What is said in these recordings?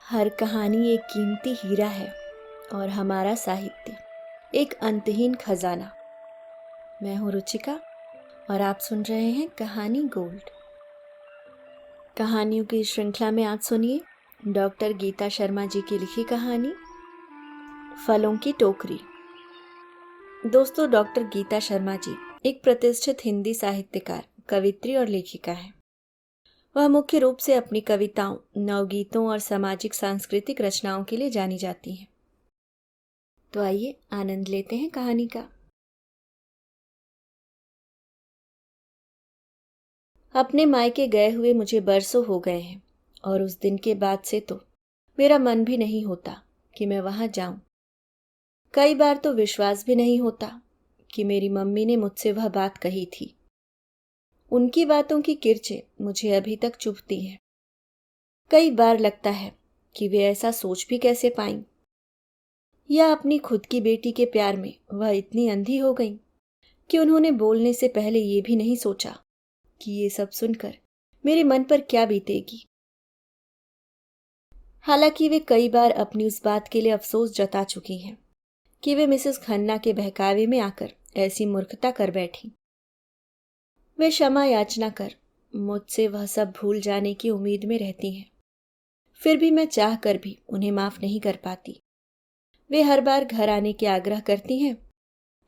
हर कहानी एक कीमती हीरा है और हमारा साहित्य एक अंतहीन खजाना। मैं हूँ रुचिका और आप सुन रहे हैं कहानी गोल्ड। कहानियों की श्रृंखला में आज सुनिए डॉक्टर गीता शर्मा जी की लिखी कहानी फलों की टोकरी। दोस्तों, डॉक्टर गीता शर्मा जी एक प्रतिष्ठित हिंदी साहित्यकार, कवित्री और लेखिका हैं। वह मुख्य रूप से अपनी कविताओं, नवगीतों और सामाजिक सांस्कृतिक रचनाओं के लिए जानी जाती हैं। तो आइए आनंद लेते हैं कहानी का। अपने मायके गए हुए मुझे बरसों हो गए हैं और उस दिन के बाद से तो मेरा मन भी नहीं होता कि मैं वहां जाऊं। कई बार तो विश्वास भी नहीं होता कि मेरी मम्मी ने मुझसे वह बात कही थी। उनकी बातों की किरचें मुझे अभी तक चुभती हैं। कई बार लगता है कि वे ऐसा सोच भी कैसे पाईं, या अपनी खुद की बेटी के प्यार में वह इतनी अंधी हो गईं कि उन्होंने बोलने से पहले ये भी नहीं सोचा कि ये सब सुनकर मेरे मन पर क्या बीतेगी। हालांकि वे कई बार अपनी उस बात के लिए अफसोस जता चुकी हैं कि वे मिसेस खन्ना के बहकावे में आकर ऐसी मूर्खता कर बैठी। वे क्षमा याचना कर मुझसे वह सब भूल जाने की उम्मीद में रहती हैं। फिर भी मैं चाह कर भी उन्हें माफ नहीं कर पाती। वे हर बार घर आने के आग्रह करती हैं,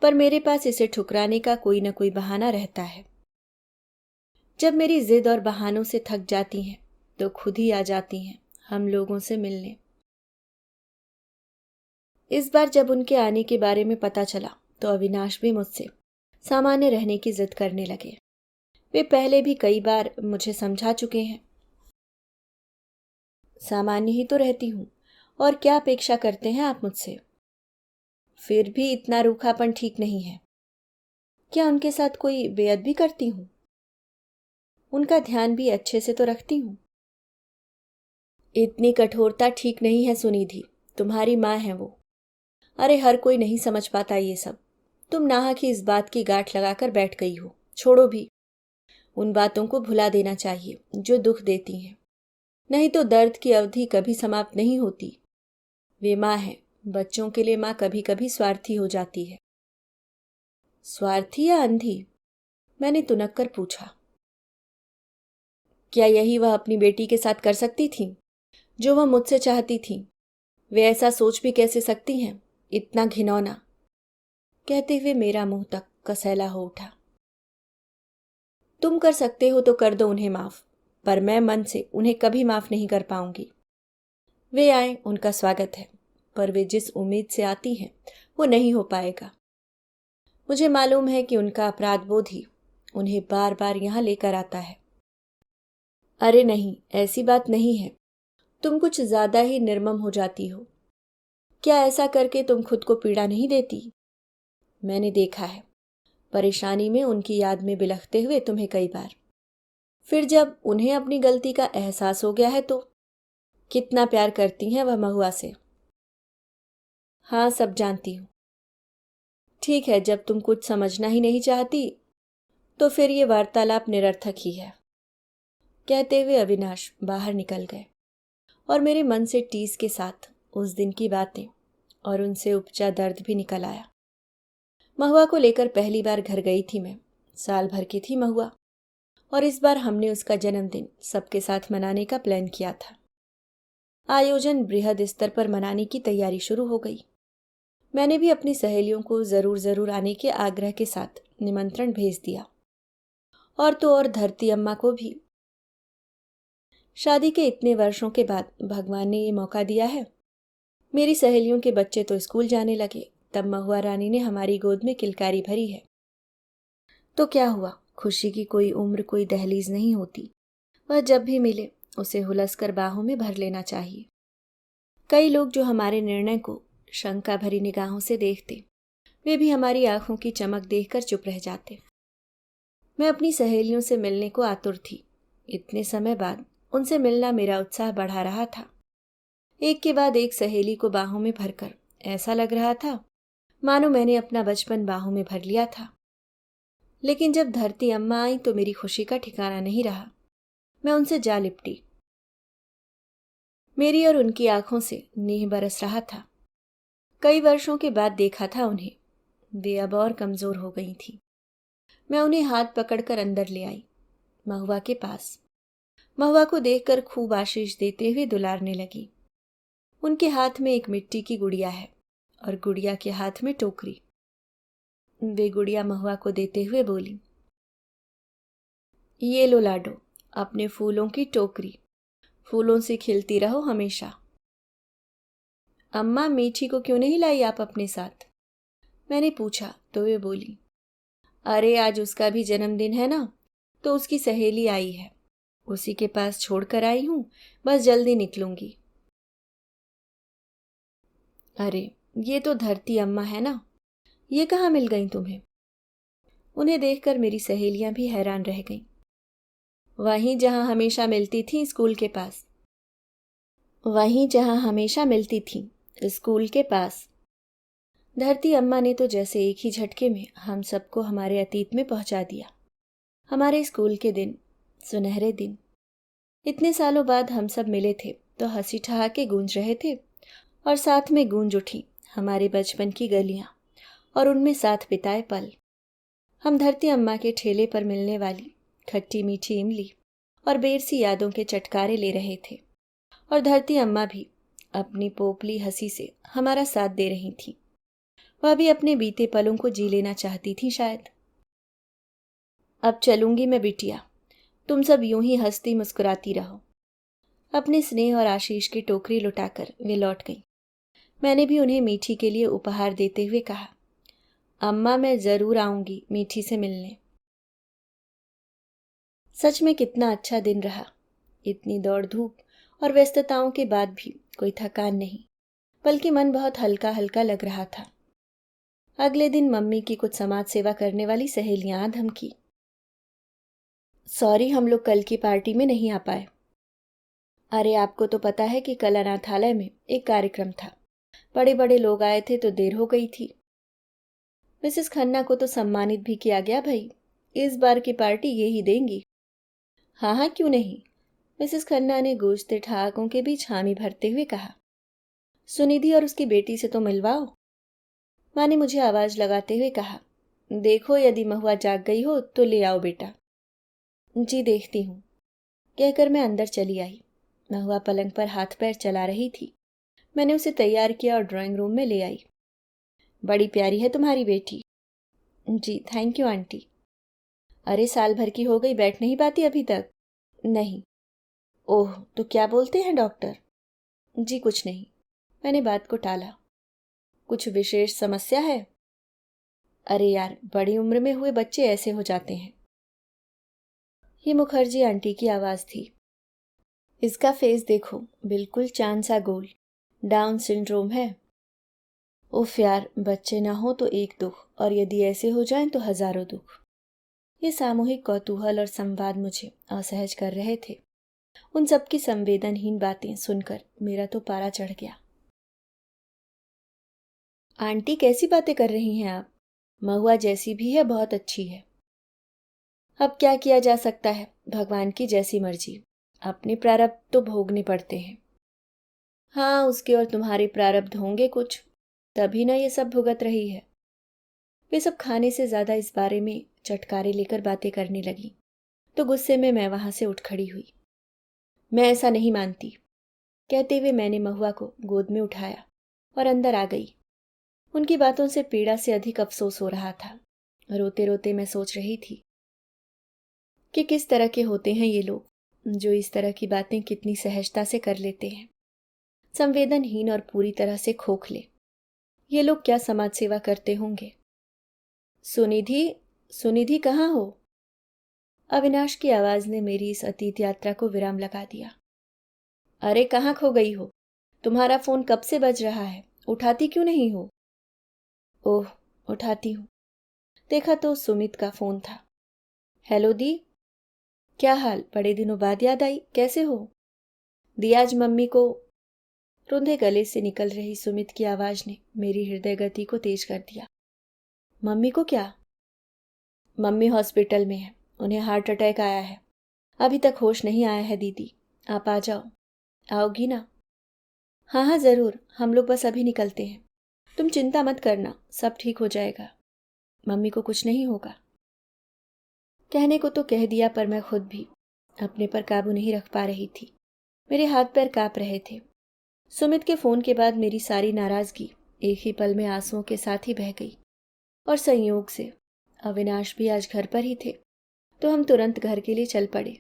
पर मेरे पास इसे ठुकराने का कोई न कोई बहाना रहता है। जब मेरी जिद और बहानों से थक जाती हैं तो खुद ही आ जाती हैं हम लोगों से मिलने। इस बार जब उनके आने के बारे में पता चला तो अविनाश भी मुझसे सामान्य रहने की जिद करने लगे। वे पहले भी कई बार मुझे समझा चुके हैं। सामान्य ही तो रहती हूं, और क्या अपेक्षा करते हैं आप मुझसे? फिर भी इतना रूखापन ठीक नहीं है। क्या उनके साथ कोई बेअदबी करती हूं? उनका ध्यान भी अच्छे से तो रखती हूं। इतनी कठोरता ठीक नहीं है सुनिधि, तुम्हारी माँ है वो। अरे हर कोई नहीं समझ पाता ये सब। तुम नाहक ही इस बात की गांठ लगाकर बैठ गई हो। छोड़ो भी, उन बातों को भुला देना चाहिए जो दुख देती हैं। नहीं तो दर्द की अवधि कभी समाप्त नहीं होती। वे माँ है, बच्चों के लिए माँ कभी कभी स्वार्थी हो जाती है। स्वार्थी या अंधी? मैंने तुनक कर पूछा। क्या यही वह अपनी बेटी के साथ कर सकती थी जो वह मुझसे चाहती थी? वे ऐसा सोच भी कैसे सकती हैं? इतना घिनौना। कहते हुए मेरा मुंह तक कसैला हो उठा। तुम कर सकते हो तो कर दो उन्हें माफ, पर मैं मन से उन्हें कभी माफ नहीं कर पाऊंगी। वे आए, उनका स्वागत है, पर वे जिस उम्मीद से आती हैं वो नहीं हो पाएगा। मुझे मालूम है कि उनका अपराध बोध ही उन्हें बार बार यहां लेकर आता है। अरे नहीं, ऐसी बात नहीं है। तुम कुछ ज्यादा ही निर्मम हो जाती हो। क्या ऐसा करके तुम खुद को पीड़ा नहीं देती? मैंने देखा है परेशानी में उनकी याद में बिलखते हुए तुम्हें कई बार। फिर जब उन्हें अपनी गलती का एहसास हो गया है तो कितना प्यार करती हैं वह महुआ से। हाँ, सब जानती हूं। ठीक है, जब तुम कुछ समझना ही नहीं चाहती तो फिर ये वार्तालाप निरर्थक ही है। कहते हुए अविनाश बाहर निकल गए और मेरे मन से टीस के साथ उस दिन की बातें और उनसे उपजा दर्द भी निकल आया। महुआ को लेकर पहली बार घर गई थी मैं। साल भर की थी महुआ, और इस बार हमने उसका जन्मदिन सबके साथ मनाने का प्लान किया था। आयोजन बृहद स्तर पर मनाने की तैयारी शुरू हो गई। मैंने भी अपनी सहेलियों को जरूर आने के आग्रह के साथ निमंत्रण भेज दिया, और तो और धरती अम्मा को भी। शादी के इतने वर्षों के बाद भगवान ने ये मौका दिया है। मेरी सहेलियों के बच्चे तो स्कूल जाने लगे, तब महुआ रानी ने हमारी गोद में किलकारी भरी है। तो क्या हुआ, खुशी की कोई उम्र, कोई दहलीज नहीं होती। वह जब भी मिले उसे हुलसकर बाहों में भर लेना चाहिए। कई लोग जो हमारे निर्णय को शंका भरी निगाहों से देखते, वे भी हमारी आंखों की चमक देखकर चुप रह जाते। मैं अपनी सहेलियों से मिलने को आतुर थी। इतने समय बाद उनसे मिलना मेरा उत्साह बढ़ा रहा था। एक के बाद एक सहेली को बाहों में भरकर ऐसा लग रहा था मानो मैंने अपना बचपन बाहों में भर लिया था। लेकिन जब धरती अम्मा आई तो मेरी खुशी का ठिकाना नहीं रहा। मैं उनसे जा लिपटी। मेरी और उनकी आंखों से नेह बरस रहा था। कई वर्षों के बाद देखा था उन्हें। वे अब और कमजोर हो गई थी। मैं उन्हें हाथ पकड़कर अंदर ले आई, महुआ के पास। महुआ को देखकर खूब आशीष देते हुए दुलारने लगी। उनके हाथ में एक मिट्टी की गुड़िया है और गुड़िया के हाथ में टोकरी। वे गुड़िया महुआ को देते हुए बोली, ये लो लाडो, अपने फूलों की टोकरी, फूलों से खिलती रहो हमेशा। अम्मा, मीठी को क्यों नहीं लाई आप अपने साथ? मैंने पूछा तो वे बोली, अरे आज उसका भी जन्मदिन है ना, तो उसकी सहेली आई है, उसी के पास छोड़कर आई हूं, बस जल्दी निकलूंगी। अरे ये तो धरती अम्मा है ना, ये कहाँ मिल गई तुम्हें? उन्हें देखकर मेरी सहेलियां भी हैरान रह गईं। वहीं जहां हमेशा मिलती थी, स्कूल के पास। वहीं जहां हमेशा मिलती थी, स्कूल के पास। धरती अम्मा ने तो जैसे एक ही झटके में हम सबको हमारे अतीत में पहुंचा दिया। हमारे स्कूल के दिन, सुनहरे दिन। इतने सालों बाद हम सब मिले थे तो हंसी ठहाके गूंज रहे थे, और साथ में गूंज उठी हमारे बचपन की गलियां और उनमें साथ बिताए पल। हम धरती अम्मा के ठेले पर मिलने वाली खट्टी मीठी इमली और बेर सी यादों के चटकारे ले रहे थे, और धरती अम्मा भी अपनी पोपली हंसी से हमारा साथ दे रही थी। वह भी अपने बीते पलों को जी लेना चाहती थी शायद। अब चलूंगी मैं बिटिया, तुम सब यूं ही हंसती मुस्कुराती रहो। अपने स्नेह और आशीष की टोकरी लुटाकर वे लौट गई। मैंने भी उन्हें मीठी के लिए उपहार देते हुए कहा, अम्मा मैं जरूर आऊंगी मीठी से मिलने। सच में कितना अच्छा दिन रहा। इतनी दौड़ धूप और व्यस्तताओं के बाद भी कोई थकान नहीं, बल्कि मन बहुत हल्का हल्का लग रहा था। अगले दिन मम्मी की कुछ समाज सेवा करने वाली सहेलियां आ धमकी, सॉरी हम लोग कल की पार्टी में नहीं आ पाए। अरे आपको तो पता है कि कल अनाथालय में एक कार्यक्रम था, बड़े बड़े लोग आए थे तो देर हो गई थी। मिसेस खन्ना को तो सम्मानित भी किया गया भाई, इस बार की पार्टी ये ही देंगी। हाँ हाँ क्यों नहीं, मिसेस खन्ना ने गूंजते ठहाकों के बीच हामी भरते हुए कहा। सुनिधि और उसकी बेटी से तो मिलवाओ। माँ ने मुझे आवाज लगाते हुए कहा, देखो यदि महुआ जाग गई हो तो ले आओ बेटा। जी देखती हूँ, कहकर मैं अंदर चली आई। महुआ पलंग पर हाथ पैर चला रही थी। मैंने उसे तैयार किया और ड्राइंग रूम में ले आई। बड़ी प्यारी है तुम्हारी बेटी। जी थैंक यू आंटी। अरे साल भर की हो गई, बैठ नहीं पाती अभी तक? नहीं। ओह तो क्या बोलते हैं डॉक्टर? जी कुछ नहीं। मैंने बात को टाला। कुछ विशेष समस्या है? अरे यार, बड़ी उम्र में हुए बच्चे ऐसे हो जाते हैं। ये मुखर्जी आंटी की आवाज थी। इसका फेस देखो, बिल्कुल चांद सा गोल। डाउन सिंड्रोम है। उफ यार, बच्चे ना हो तो एक दुख, और यदि ऐसे हो जाएं तो हजारों दुख। ये सामूहिक कौतूहल और संवाद मुझे असहज कर रहे थे। उन सबकी संवेदनहीन बातें सुनकर मेरा तो पारा चढ़ गया। आंटी कैसी बातें कर रही हैं आप? महुआ जैसी भी है बहुत अच्छी है। अब क्या किया जा सकता है, भगवान की जैसी मर्जी। अपने प्रारब्ध तो भोगने पड़ते हैं। हाँ, उसके और तुम्हारे प्रारब्ध होंगे कुछ, तभी ना ये सब भुगत रही है। वे सब खाने से ज्यादा इस बारे में चटकारे लेकर बातें करने लगी, तो गुस्से में मैं वहां से उठ खड़ी हुई। मैं ऐसा नहीं मानती, कहते हुए मैंने महुआ को गोद में उठाया और अंदर आ गई। उनकी बातों से पीड़ा से अधिक अफसोस हो रहा था। रोते रोते मैं सोच रही थी कि किस तरह के होते हैं ये लोग, जो इस तरह की बातें कितनी सहजता से कर लेते हैं। संवेदनहीन और पूरी तरह से खोखले। ये लोग क्या समाज सेवा करते होंगे। सुनिधि, सुनिधि कहाँ हो? अविनाश की आवाज ने मेरी इस अतीत यात्रा को विराम लगा दिया। अरे कहाँ खो गई हो? तुम्हारा फोन कब से बज रहा है, उठाती क्यों नहीं हो? ओह, उठाती हूँ। देखा तो सुमित का फोन था। हेलो दी, क्या हाल, बड़े दिनों बाद याद आई, कैसे हो? दी आज मम्मी को। रुंधे गले से निकल रही सुमित की आवाज ने मेरी हृदय गति को तेज कर दिया। मम्मी को क्या? मम्मी हॉस्पिटल में है, उन्हें हार्ट अटैक आया है। अभी तक होश नहीं आया है दीदी, आप आ जाओ। आओगी ना? हाँ हाँ ज़रूर, हम लोग बस अभी निकलते हैं। तुम चिंता मत करना, सब ठीक हो जाएगा। मम्मी को कुछ नहीं होगा। कहने को तो कह दिया, पर मैं खुद भी अपने पर काबू नहीं रख पा रही थी। मेरे हाथ पैर कांप रहे थे। सुमित के फोन के बाद मेरी सारी नाराजगी एक ही पल में आंसुओं के साथ ही बह गई। और संयोग से अविनाश भी आज घर पर ही थे, तो हम तुरंत घर के लिए चल पड़े।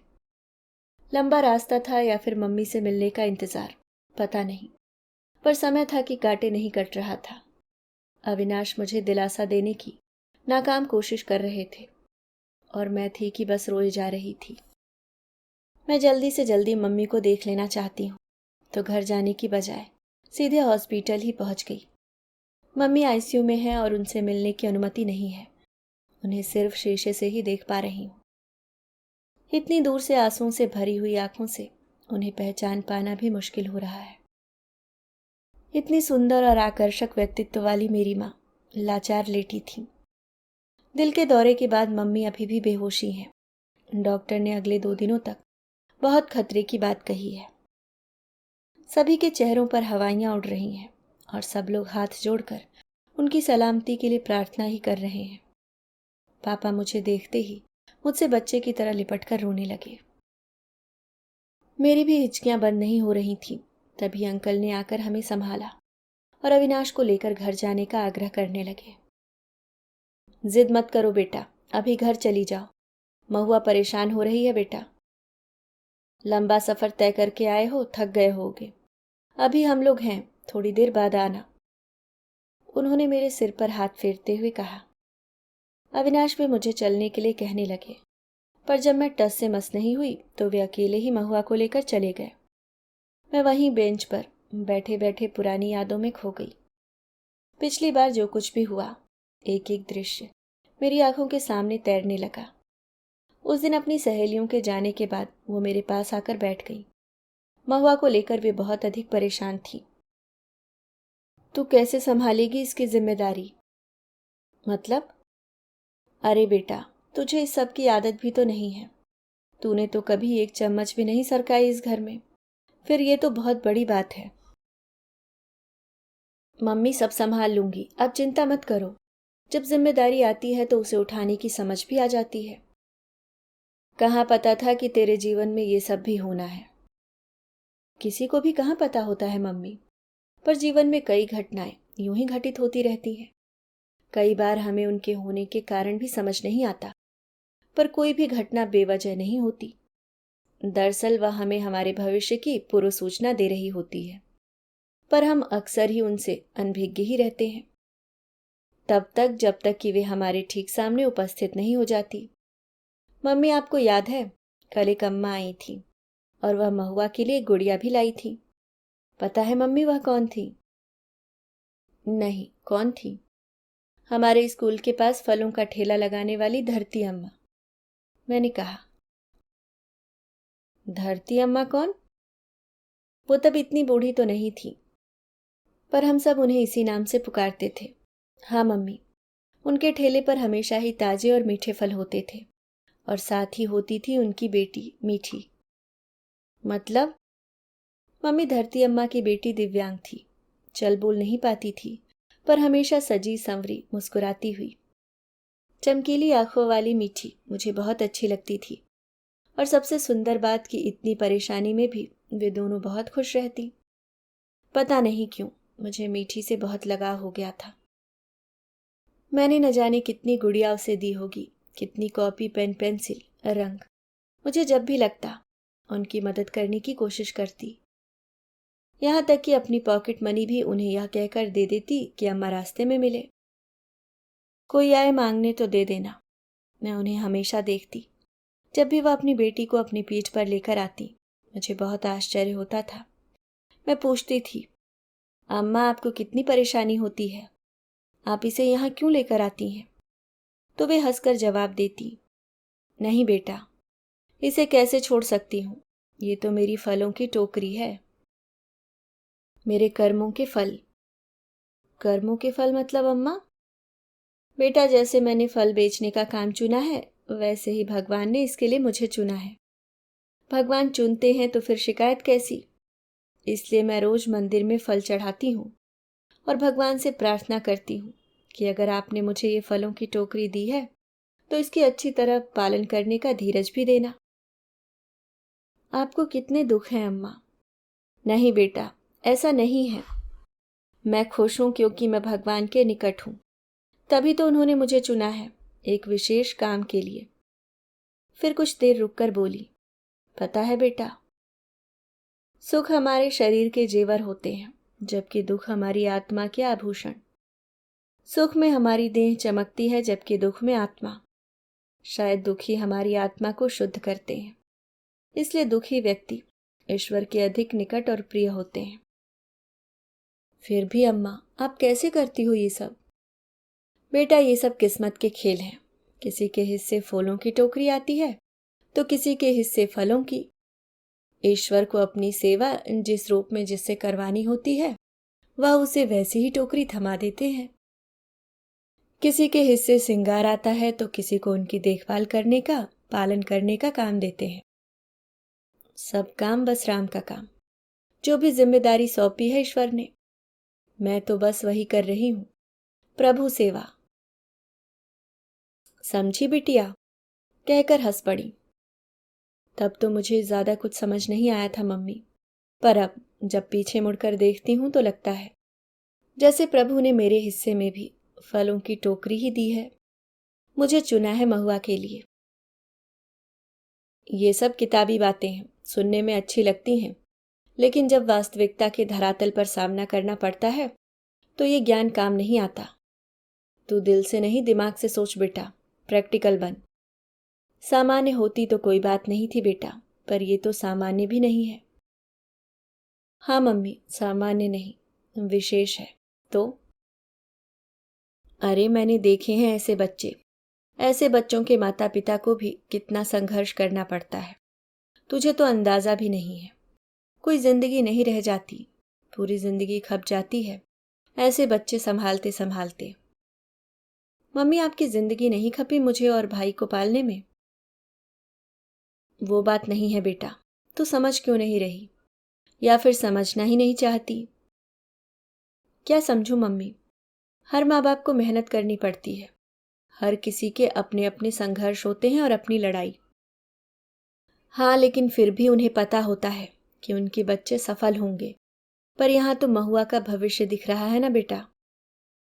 लंबा रास्ता था या फिर मम्मी से मिलने का इंतजार, पता नहीं, पर समय था कि कांटे नहीं कट रहा था। अविनाश मुझे दिलासा देने की नाकाम कोशिश कर रहे थे और मैं थी कि बस रोए जा रही थी। मैं जल्दी से जल्दी मम्मी को देख लेना चाहती हूँ, तो घर जाने की बजाय सीधे हॉस्पिटल ही पहुंच गई। मम्मी आईसीयू में है और उनसे मिलने की अनुमति नहीं है। उन्हें सिर्फ शीशे से ही देख पा रही हूँ। इतनी दूर से आंसुओं से भरी हुई आंखों से उन्हें पहचान पाना भी मुश्किल हो रहा है। इतनी सुंदर और आकर्षक व्यक्तित्व वाली मेरी माँ लाचार लेटी थी। दिल के दौरे के बाद मम्मी अभी भी बेहोशी हैं। डॉक्टर ने अगले 2 दिनों तक बहुत खतरे की बात कही है। सभी के चेहरों पर हवाइयाँ उड़ रही हैं और सब लोग हाथ जोड़कर उनकी सलामती के लिए प्रार्थना ही कर रहे हैं। पापा मुझे देखते ही मुझसे बच्चे की तरह लिपटकर रोने लगे। मेरी भी हिचकियां बंद नहीं हो रही थीं। तभी अंकल ने आकर हमें संभाला और अविनाश को लेकर घर जाने का आग्रह करने लगे। जिद मत करो बेटा, अभी घर चली जाओ। महुआ परेशान हो रही है बेटा। लंबा सफर तय करके आए हो, थक गए होगे। अभी हम लोग हैं, थोड़ी देर बाद आना। उन्होंने मेरे सिर पर हाथ फेरते हुए कहा। अविनाश भी मुझे चलने के लिए कहने लगे, पर जब मैं टस से मस नहीं हुई तो वे अकेले ही महुआ को लेकर चले गए। मैं वहीं बेंच पर बैठे बैठे पुरानी यादों में खो गई। पिछली बार जो कुछ भी हुआ, एक एक दृश्य मेरी आंखों के सामने तैरने लगा। उस दिन अपनी सहेलियों के जाने के बाद वो मेरे पास आकर बैठ गई। महुआ को लेकर वे बहुत अधिक परेशान थी। तू कैसे संभालेगी इसकी जिम्मेदारी? मतलब? अरे बेटा, तुझे इस सब की आदत भी तो नहीं है। तूने तो कभी एक चम्मच भी नहीं सरकाई इस घर में, फिर ये तो बहुत बड़ी बात है। मम्मी सब संभाल लूंगी, अब चिंता मत करो। जब जिम्मेदारी आती है तो उसे उठाने की समझ भी आ जाती है। कहाँ पता था कि तेरे जीवन में ये सब भी होना है। किसी को भी कहाँ पता होता है मम्मी, पर जीवन में कई घटनाएं यूं ही घटित होती रहती हैं। कई बार हमें उनके होने के कारण भी समझ नहीं आता, पर कोई भी घटना बेवजह नहीं होती। दरअसल वह हमें हमारे भविष्य की पूर्व सूचना दे रही होती है, पर हम अक्सर ही उनसे अनभिज्ञ ही रहते हैं, तब तक जब तक कि वे हमारे ठीक सामने उपस्थित नहीं हो जाती। मम्मी, आपको याद है, कल एक अम्मा आई थी और वह महुआ के लिए गुड़िया भी लाई थी। पता है मम्मी वह कौन थी? नहीं, कौन थी? हमारे स्कूल के पास फलों का ठेला लगाने वाली धरती अम्मा। मैंने कहा। धरती अम्मा कौन? वो तब इतनी बूढ़ी तो नहीं थी, पर हम सब उन्हें इसी नाम से पुकारते थे। हाँ मम्मी, उनके ठेले पर हमेशा ही ताजे और मीठे फल होते थे, और साथ ही होती थी उनकी बेटी मीठी। मतलब? मम्मी, धरती अम्मा की बेटी दिव्यांग थी, चल बोल नहीं पाती थी, पर हमेशा सजी संवरी मुस्कुराती हुई चमकीली आंखों वाली मीठी मुझे बहुत अच्छी लगती थी। और सबसे सुंदर बात कि इतनी परेशानी में भी वे दोनों बहुत खुश रहती। पता नहीं क्यों मुझे मीठी से बहुत लगाव हो गया था। मैंने न जाने कितनी गुड़िया उसे दी होगी, कितनी कॉपी, पेन, पेंसिल, रंग। मुझे जब भी लगता उनकी मदद करने की कोशिश करती, यहाँ तक कि अपनी पॉकेट मनी भी उन्हें यह कहकर दे देती कि अम्मा रास्ते में मिले। कोई आए मांगने तो दे देना। मैं उन्हें हमेशा देखती। जब भी वह अपनी बेटी को अपनी पीठ पर लेकर आती, मुझे बहुत आश्चर्य होता था। मैं पूछती थी, अम्मा आपको कितनी परेशानी होती है, आप इसे यहाँ क्यों लेकर आती हैं? तो वे हंसकर जवाब देती, नहीं बेटा, इसे कैसे छोड़ सकती हूँ, ये तो मेरी फलों की टोकरी है। मेरे कर्मों के फल? कर्मों के फल मतलब अम्मा? बेटा, जैसे मैंने फल बेचने का काम चुना है, वैसे ही भगवान ने इसके लिए मुझे चुना है। भगवान चुनते हैं तो फिर शिकायत कैसी? इसलिए मैं रोज मंदिर में फल चढ़ाती हूँ और भगवान से प्रार्थना करती हूँ कि अगर आपने मुझे ये फलों की टोकरी दी है तो इसकी अच्छी तरह पालन करने का धीरज भी देना। आपको कितने दुख हैं अम्मा। नहीं बेटा, ऐसा नहीं है। मैं खुश हूं क्योंकि मैं भगवान के निकट हूं। तभी तो उन्होंने मुझे चुना है, एक विशेष काम के लिए। फिर कुछ देर रुककर बोली, पता है बेटा, सुख हमारे शरीर के जेवर होते हैं, जबकि दुख हमारी आत्मा के आभूषण। सुख में हमारी देह चमकती है, जबकि दुख में आत्मा। शायद दुखी हमारी आत्मा को शुद्ध करते हैं, इसलिए दुखी व्यक्ति ईश्वर के अधिक निकट और प्रिय होते हैं। फिर भी अम्मा, आप कैसे करती हो ये सब? बेटा, ये सब किस्मत के खेल हैं। किसी के हिस्से फूलों की टोकरी आती है तो किसी के हिस्से फलों की। ईश्वर को अपनी सेवा जिस रूप में जिससे करवानी होती है, वह उसे वैसी ही टोकरी थमा देते हैं। किसी के हिस्से सिंगार आता है तो किसी को उनकी देखभाल करने का, पालन करने का काम देते हैं। सब काम बस राम का काम। जो भी जिम्मेदारी सौंपी है ईश्वर ने, मैं तो बस वही कर रही हूं, प्रभु सेवा। समझी बिटिया? कहकर हंस पड़ी। तब तो मुझे ज्यादा कुछ समझ नहीं आया था मम्मी, पर अब जब पीछे मुड़कर देखती हूं तो लगता है जैसे प्रभु ने मेरे हिस्से में भी फलों की टोकरी ही दी है। मुझे चुना है महुआ के लिए। ये सब किताबी बातें हैं, सुनने में अच्छी लगती हैं, लेकिन जब वास्तविकता के धरातल पर सामना करना पड़ता है तो ये ज्ञान काम नहीं आता। तू दिल से नहीं, दिमाग से सोच बेटा, प्रैक्टिकल बन। सामान्य होती तो कोई बात नहीं थी बेटा, पर ये तो सामान्य भी नहीं है। हाँ मम्मी, सामान्य नहीं, विशेष है। तो अरे, मैंने देखे हैं ऐसे बच्चे। ऐसे बच्चों के माता पिता को भी कितना संघर्ष करना पड़ता है, तुझे तो अंदाजा भी नहीं है। कोई जिंदगी नहीं रह जाती, पूरी जिंदगी खप जाती है ऐसे बच्चे संभालते संभालते। मम्मी, आपकी जिंदगी नहीं खपी मुझे और भाई को पालने में? वो बात नहीं है बेटा, तू समझ क्यों नहीं रही, या फिर समझना ही नहीं चाहती? क्या समझूं मम्मी? हर माँ बाप को मेहनत करनी पड़ती है। हर किसी के अपने अपने संघर्ष होते हैं और अपनी लड़ाई। हाँ, लेकिन फिर भी उन्हें पता होता है कि उनके बच्चे सफल होंगे। पर यहाँ तो महुआ का भविष्य दिख रहा है ना बेटा,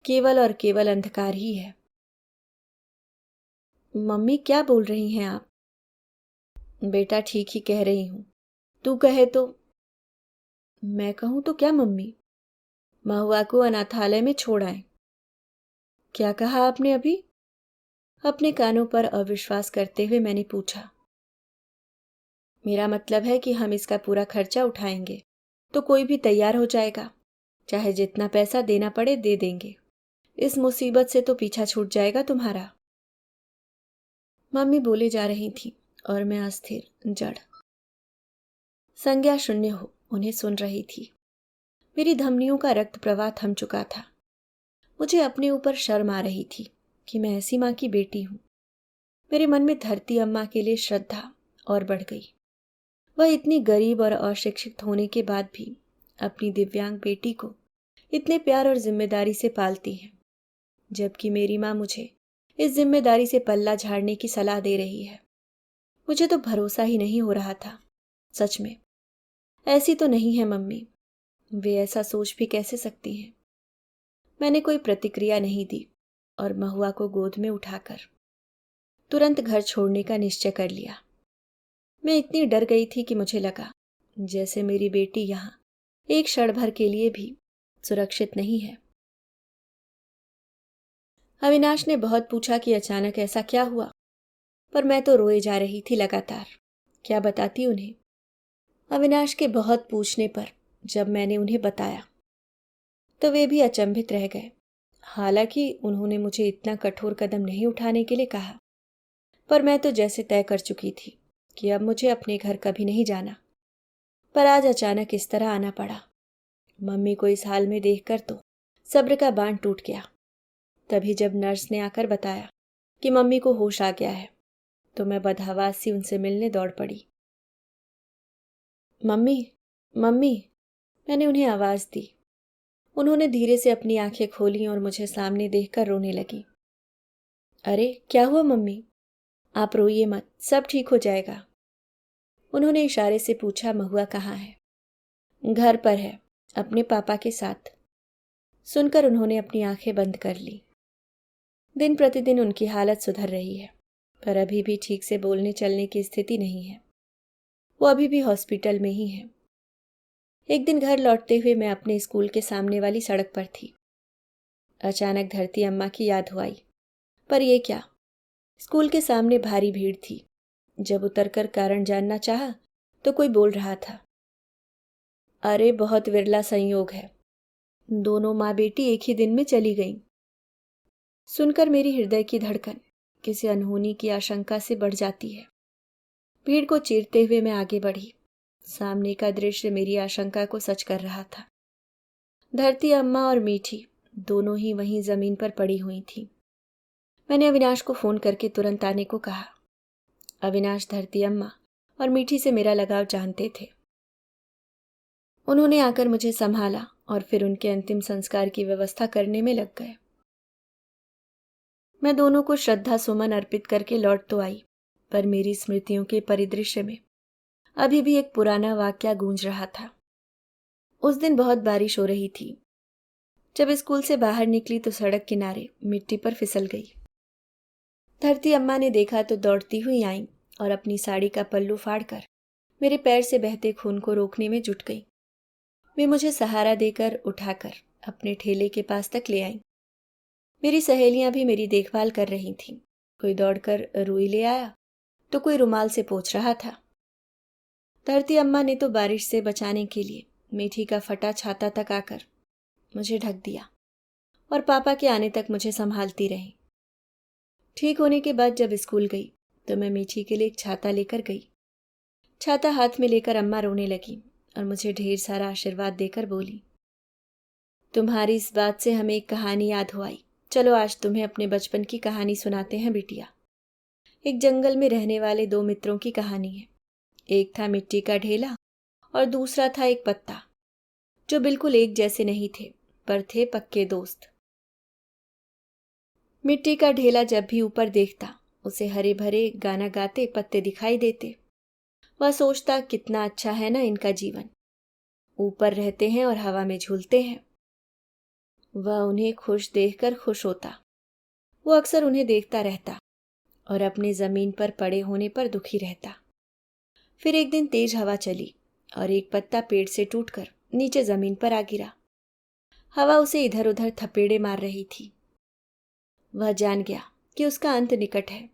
केवल और केवल अंधकार ही है। मम्मी, क्या बोल रही हैं आप? बेटा, ठीक ही कह रही हूं। तू कहे तो? मैं कहूं तो क्या मम्मी? महुआ को अनाथालय में छोड़ आए। क्या कहा आपने अभी? अपने कानों पर अविश्वास करते हुए मैंने पूछा। मेरा मतलब है कि हम इसका पूरा खर्चा उठाएंगे तो कोई भी तैयार हो जाएगा। चाहे जितना पैसा देना पड़े दे देंगे। इस मुसीबत से तो पीछा छूट जाएगा तुम्हारा। मम्मी बोले जा रही थी और मैं अस्थिर, जड़, संज्ञा शून्य हो उन्हें सुन रही थी। मेरी धमनियों का रक्त प्रवाह थम चुका था। मुझे अपने ऊपर शर्म आ रही थी कि मैं ऐसी माँ की बेटी हूं। मेरे मन में धरती अम्मा के लिए श्रद्धा और बढ़ गई। वह इतनी गरीब और अशिक्षित होने के बाद भी अपनी दिव्यांग बेटी को इतने प्यार और जिम्मेदारी से पालती है, जबकि मेरी माँ मुझे इस जिम्मेदारी से पल्ला झाड़ने की सलाह दे रही है। मुझे तो भरोसा ही नहीं हो रहा था। सच में ऐसी तो नहीं है मम्मी, वे ऐसा सोच भी कैसे सकती हैं? मैंने कोई प्रतिक्रिया नहीं दी और महुआ को गोद में उठाकर तुरंत घर छोड़ने का निश्चय कर लिया। मैं इतनी डर गई थी कि मुझे लगा जैसे मेरी बेटी यहाँ एक क्षण भर के लिए भी सुरक्षित नहीं है। अविनाश ने बहुत पूछा कि अचानक ऐसा क्या हुआ, पर मैं तो रोए जा रही थी लगातार। क्या बताती उन्हें? अविनाश के बहुत पूछने पर जब मैंने उन्हें बताया तो वे भी अचंभित रह गए। हालांकि उन्होंने मुझे इतना कठोर कदम नहीं उठाने के लिए कहा, पर मैं तो जैसे तय कर चुकी थी कि अब मुझे अपने घर कभी नहीं जाना। पर आज अचानक इस तरह आना पड़ा। मम्मी को इस हाल में देखकर तो सब्र का बांध टूट गया। तभी जब नर्स ने आकर बताया कि मम्मी को होश आ गया है, तो मैं बदहवास सी उनसे मिलने दौड़ पड़ी। मम्मी, मम्मी, मैंने उन्हें आवाज़ दी। उन्होंने धीरे से अपनी आंखें खोली और मुझे सामने देखकर रोने लगी। अरे क्या हुआ मम्मी? आप रोइए मत, सब ठीक हो जाएगा। उन्होंने इशारे से पूछा, महुआ कहाँ है? घर पर है, अपने पापा के साथ। सुनकर उन्होंने अपनी आंखें बंद कर ली। दिन प्रतिदिन उनकी हालत सुधर रही है, पर अभी भी ठीक से बोलने चलने की स्थिति नहीं है। वो अभी भी हॉस्पिटल में ही है। एक दिन घर लौटते हुए मैं अपने स्कूल के सामने वाली सड़क पर थी। अचानक धरती अम्मा की याद हो आई। पर ये क्या, स्कूल के सामने भारी भीड़ थी। जब उतरकर कारण जानना चाहा तो कोई बोल रहा था, अरे बहुत विरला संयोग है, दोनों माँ बेटी एक ही दिन में चली गईं। सुनकर मेरी हृदय की धड़कन किसी अनहोनी की आशंका से बढ़ जाती है। भीड़ को चीरते हुए मैं आगे बढ़ी। सामने का दृश्य मेरी आशंका को सच कर रहा था। धरती अम्मा और मीठी दोनों ही वहीं जमीन पर पड़ी हुई थीं। मैंने अविनाश को फोन करके तुरंत आने को कहा। अविनाश धरती अम्मा और मीठी से मेरा लगाव जानते थे। उन्होंने आकर मुझे संभाला और फिर उनके अंतिम संस्कार की व्यवस्था करने में लग गए। मैं दोनों को श्रद्धा सुमन अर्पित करके लौट तो आई, पर मेरी स्मृतियों के परिदृश्य में अभी भी एक पुराना वाकया गूंज रहा था। उस दिन बहुत बारिश हो रही थी। जब स्कूल से बाहर निकली तो सड़क किनारे मिट्टी पर फिसल गई। धरती अम्मा ने देखा तो दौड़ती हुई आई और अपनी साड़ी का पल्लू फाड़कर मेरे पैर से बहते खून को रोकने में जुट गई। वे मुझे सहारा देकर उठाकर अपने ठेले के पास तक ले आईं। मेरी सहेलियां भी मेरी देखभाल कर रही थीं। कोई दौड़कर रुई ले आया तो कोई रुमाल से पोंछ रहा था। धरती अम्मा ने तो बारिश से बचाने के लिए मीठी का फटा छाता तक आकर मुझे ढक दिया और पापा के आने तक मुझे संभालती रही। ठीक होने के बाद जब स्कूल गई तो मैं मीठी के लिए एक छाता लेकर गई। छाता हाथ में लेकर अम्मा रोने लगी और मुझे ढेर सारा आशीर्वाद देकर बोली, तुम्हारी इस बात से हमें एक कहानी याद हो आई। चलो आज तुम्हें अपने बचपन की कहानी सुनाते हैं बिटिया। एक जंगल में रहने वाले दो मित्रों की कहानी है। एक था मिट्टी का ढेला और दूसरा था एक पत्ता, जो बिल्कुल एक जैसे नहीं थे पर थे पक्के दोस्त। मिट्टी का ढेला जब भी ऊपर देखता उसे हरे भरे गाना गाते पत्ते दिखाई देते। वह सोचता, कितना अच्छा है ना इनका जीवन, ऊपर रहते हैं और हवा में झूलते हैं। वह उन्हें खुश देखकर खुश होता। वो अक्सर उन्हें देखता रहता और अपने जमीन पर पड़े होने पर दुखी रहता। फिर एक दिन तेज हवा चली और एक पत्ता पेड़ से टूटकर नीचे जमीन पर आ गिरा। हवा उसे इधर उधर थपेड़े मार रही थी। वह जान गया कि उसका अंत निकट है।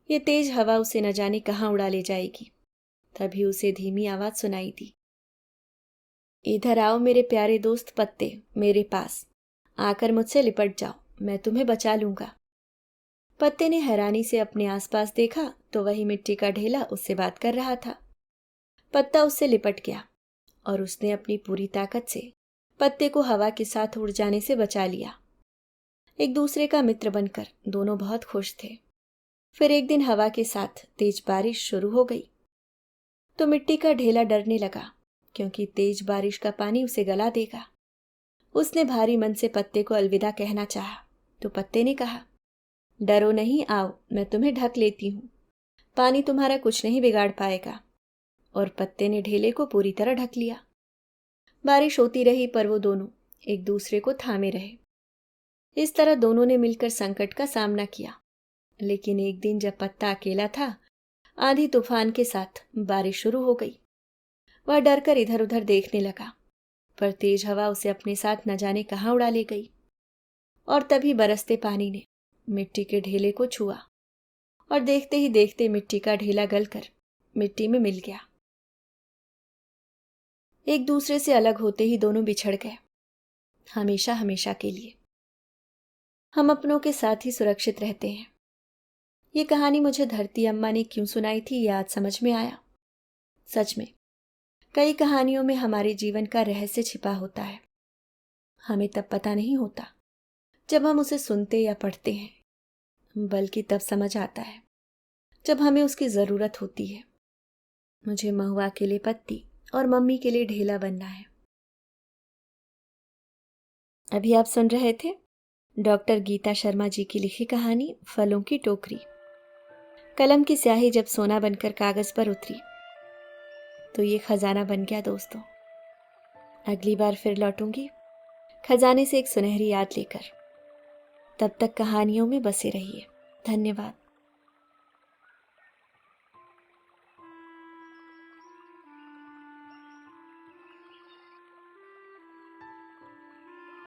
ये तेज हवा उसे न जाने कहाँ उड़ा ले जाएगी। तभी उसे धीमी आवाज सुनाई दी, इधर आओ मेरे प्यारे दोस्त पत्ते, मेरे पास आकर मुझसे लिपट जाओ, मैं तुम्हें बचा लूंगा। पत्ते ने हैरानी से अपने आसपास देखा तो वही मिट्टी का ढेला उससे बात कर रहा था। पत्ता उससे लिपट गया और उसने अपनी पूरी ताकत से पत्ते को हवा के साथ उड़ जाने से बचा लिया। एक दूसरे का मित्र बनकर दोनों बहुत खुश थे। फिर एक दिन हवा के साथ तेज बारिश शुरू हो गई तो मिट्टी का ढेला डरने लगा, क्योंकि तेज बारिश का पानी उसे गला देगा। उसने भारी मन से पत्ते को अलविदा कहना चाहा तो पत्ते ने कहा, डरो नहीं, आओ मैं तुम्हें ढक लेती हूँ, पानी तुम्हारा कुछ नहीं बिगाड़ पाएगा। और पत्ते ने ढेले को पूरी तरह ढक लिया। बारिश होती रही पर वो दोनों एक दूसरे को थामे रहे। इस तरह दोनों ने मिलकर संकट का सामना किया। लेकिन एक दिन जब पत्ता अकेला था, आंधी तूफान के साथ बारिश शुरू हो गई। वह डरकर इधर उधर देखने लगा, पर तेज हवा उसे अपने साथ न जाने कहाँ उड़ा ले गई। और तभी बरसते पानी ने मिट्टी के ढेले को छुआ और देखते ही देखते मिट्टी का ढेला गलकर मिट्टी में मिल गया। एक दूसरे से अलग होते ही दोनों बिछड़ गए, हमेशा हमेशा के लिए। हम अपनों के साथ ही सुरक्षित रहते हैं। ये कहानी मुझे धरती अम्मा ने क्यों सुनाई थी, ये आज समझ में आया। सच में कई कहानियों में हमारे जीवन का रहस्य छिपा होता है। हमें तब पता नहीं होता जब हम उसे सुनते या पढ़ते हैं, बल्कि तब समझ आता है जब हमें उसकी जरूरत होती है। मुझे महुआ के लिए पत्ती और मम्मी के लिए ढेला बनना है। अभी आप सुन रहे थे डॉक्टर गीता शर्मा जी की लिखी कहानी फलों की टोकरी। कलम की स्याही जब सोना बनकर कागज पर उतरी तो ये खजाना बन गया दोस्तों। अगली बार फिर लौटूंगी खजाने से एक सुनहरी याद लेकर। तब तक कहानियों में बसे रहिए। धन्यवाद।